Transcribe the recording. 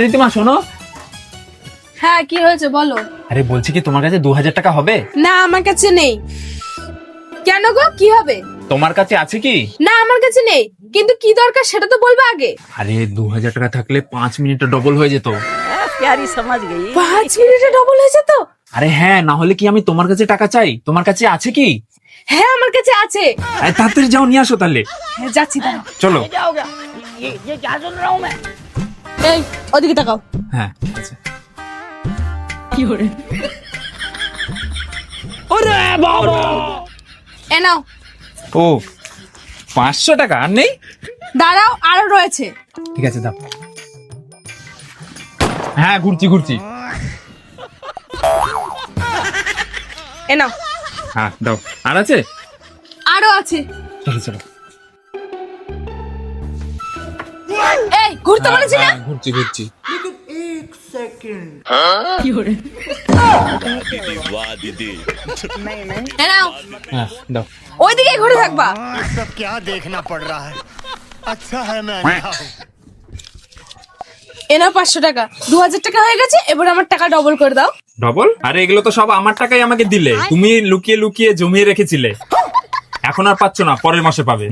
রীতিমা শোনো। হ্যাঁ কি হয়েছে বলো। আরে বলছি কি তোমার কাছে 2000 টাকা হবে? না আমার কাছে নেই। কেন গো কি হবে? তোমার কাছে আছে কি? না আমার কাছে নেই, কিন্তু কি দরকার সেটা তো বলবে আগে। আরে 2000 টাকা থাকলে 5 মিনিটে ডবল হয়ে যেত। प्यारी समझ गई। 5 মিনিটে ডবল হয়ে যেত। আরে হ্যাঁ, না হলে কি আমি তোমার কাছে টাকা চাই? তোমার কাছে আছে কি? হ্যাঁ আমার কাছে আছে। আরে তাড়াতাড়ি যাও নিয়ে আসো তাহলে। হ্যাঁ যাচ্ছি দাঁড়াও। চলো। क्या हो गया? ये क्या सुन रहा हूँ मैं? এই ওদিকে তাকাও। হ্যাঁ ঠিক আছে। কি হরে? अरे बाबा! এ নাও। ও 500 টাকা আর নেই? দাঁড়াও আরো রয়েছে। ঠিক আছে দাও। হ্যাঁ ঘুরছি ঘুরছি। এ নাও। হ্যাঁ দাও। আর আছে? আরো আছে। চলো চলো। এই ঘুরতে বলেছি না। হ্যাঁ, ঘুরছি ঘুরছি। কি হরে? वाह दीदी। এ নাও। হ্যাঁ দাও। ওইদিকে ঘুরে থাকবা। ये सब क्या देखना पड़ रहा है। अच्छा है मैं अंधा हूँ। এ নাও 500 টাকা। 2000 টাকা হয়ে গেছে, এবার আমার টাকা ডবল করে দাও। ডবল? আরে এগুলো তো সব আমার টাকাই আমাকে দিলে, তুমি লুকিয়ে লুকিয়ে জমিয়ে রেখেছিলে। এখন আর পাচ্ছ না, পরের মাসে পাবে।